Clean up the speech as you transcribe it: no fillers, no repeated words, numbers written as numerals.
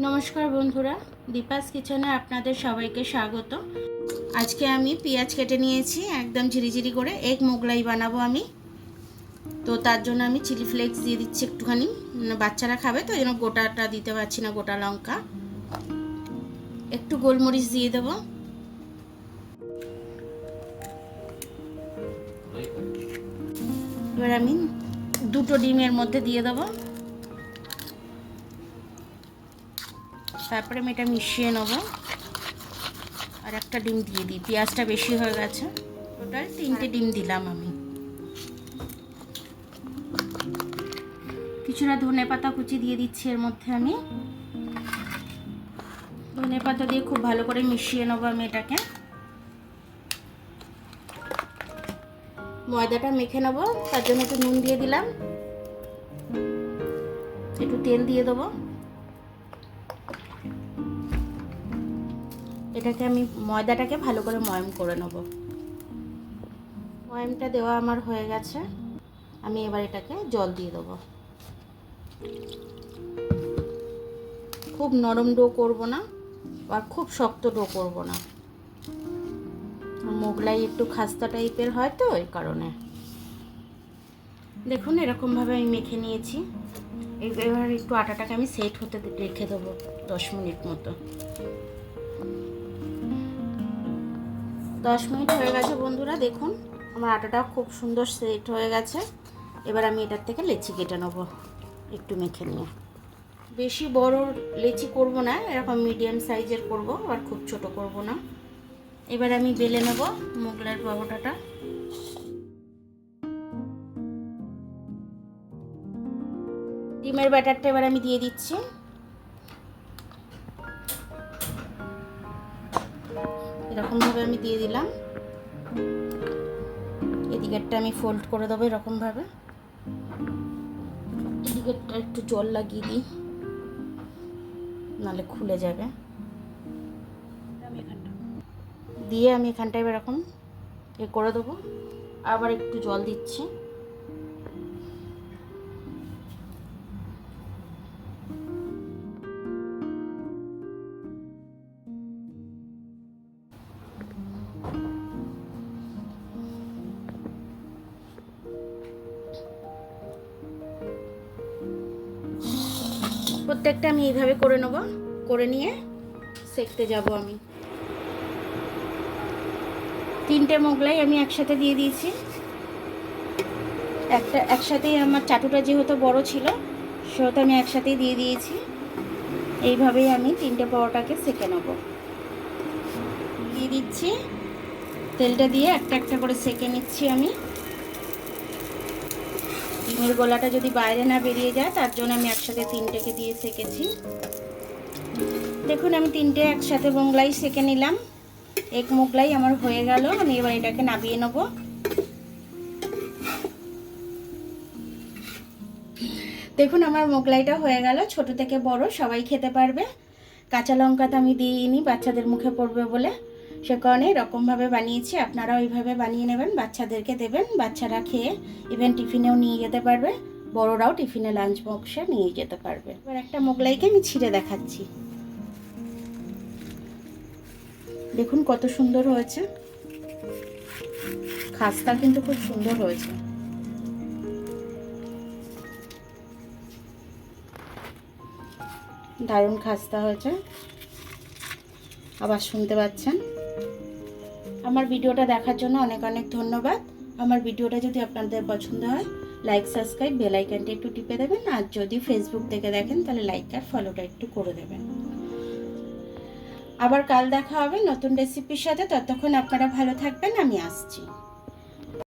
নমস্কার বন্ধুরা, দীপাস কিচেনে আপনাদের সবাইকে স্বাগত। আজকে আমি পেঁয়াজ কেটে নিয়েছি একদম ঝিরিঝিরি করে। এগ মোগলাই বানাবো আমি, তো তার জন্য আমি চিলি ফ্লেক্স দিয়ে দিচ্ছি একটুখানি। বাচ্চারা খাবে তো এই জন্য গোটাটা দিতে পারছি না, গোটা লঙ্কা। একটু গোলমরিচ দিয়ে দেবো। এবার আমি দুটো ডিমের মধ্যে দিয়ে দেবো। তারপরে আমি এটা মিশিয়ে নেবো। আর একটা ডিম দিয়ে দিই, পেঁয়াজটা বেশি হয়ে গেছে। টোটাল 3টে ডিম দিলাম আমি। কিছুটা ধনেপাতা কুচি দিয়ে দিচ্ছি এর মধ্যে আমি। ধনেপাতা দিয়ে খুব ভালো করে মিশিয়ে নেবো আমি এটাকে। ময়দাটা মেখে নেবো, তার জন্য একটু নুন দিয়ে দিলাম, একটু তেল দিয়ে দেবো। এটাকে আমি ময়দাটাকে ভালো করে ময়ম করে নেব। ময়মটা দেওয়া আমার হয়ে গেছে। আমি এবার এটাকে জল দিয়ে দেবো। খুব নরম ডো করব না, আর খুব শক্ত ডো করব না। মোগলাই একটু খাস্তা টাইপের হয় তো, এই কারণে। দেখুন এরকমভাবে আমি মেখে নিয়েছি। এবার একটু আটাটাকে আমি সেট হতে রেখে দেবো 10 মিনিট মতো। 10 মিনিট হয়ে গেছে বন্ধুরা, দেখুন আমার আটাটা খুব সুন্দর সেট হয়ে গেছে। এবার আমি এটার থেকে লেচি কেটে নেবো একটু মেখে নিয়ে। বেশি বড় লেচি করব না, এরকম মিডিয়াম সাইজের করব, আর খুব ছোট করব না। এবার আমি বেলে নেব মোগলাইয়ের পরোটাটা। ডিমের ব্যাটারটা এবার আমি দিয়ে দিচ্ছি। এরকমভাবে আমি দিয়ে দিলাম। এদিকেরটা আমি ফোল্ড করে দেবো এরকমভাবে। এদিকেরটা একটু জল লাগিয়ে দিই, নাহলে খুলে যাবে। দিয়ে আমি এখানটায় এরকম করে দেবো। আবার একটু জল দিচ্ছি। প্রত্যেকটা আমি এইভাবে করে নেব, করে নিয়ে সেকতে যাব আমি। 3টে মোগলাই আমি একসাথে দিয়ে দিয়েছি। একসাথেই আমার চাটুটা যেহেতু বড় ছিল, সেহেতু আমি একসাথেই দিয়ে দিয়েছি। এইভাবেই আমি 3টে পরোটাকে সেকে নেব। দিয়ে দিচ্ছি তেলটা দিয়ে একটা একটা করে সেকে নিচ্ছি আমি। ডিমের গোলাটা যদি বাইরে না বেরিয়ে যায়, তার জন্য আমি একসাথে 3টেকে দিয়ে সেকেছি। দেখুন আমি 3টে একসাথে মোগলাই সেকে নিলাম। এক মোগলাই আমার হয়ে গেল। আমি এবার এটাকে নামিয়ে নেব। দেখুন আমার মোগলাইটা হয়ে গেল। ছোট থেকে বড় সবাই খেতে পারবে। কাঁচা লঙ্কা তো আমি দিইনি, বাচ্চাদের মুখে পড়বে বলে, সে কারণে এরকমভাবে বানিয়েছি। আপনারাও এইভাবে বানিয়ে নেবেন, বাচ্চাদেরকে দেবেন। বাচ্চারা খেয়ে ইভেন টিফিনেও নিয়ে যেতে পারবে, বড়রাও টিফিনে লাঞ্চ বক্সে নিয়ে যেতে পারবে। এবার একটা মোগলাইকে আমি ছিঁড়ে দেখাচ্ছি। দেখুন কত সুন্দর হয়েছে। খাস্তা কিন্তু খুব সুন্দর হয়েছে। দারুণ খাস্তা হয়েছে, আবার শুনতে পাচ্ছেন। আমার ভিডিওটা দেখার জন্য অনেক অনেক ধন্যবাদ। আমার ভিডিওটা যদি আপনাদের পছন্দ হয়, লাইক, সাবস্ক্রাইব, বেল আইকনটা একটু টিপে দেবেন। আর যদি ফেসবুক থেকে দেখেন, তাহলে লাইক আর ফলোটা একটু করে দেবেন। আবার কাল দেখা হবে নতুন রেসিপির সাথে। ততক্ষণ আপনারা ভালো থাকবেন, আমি আসছি।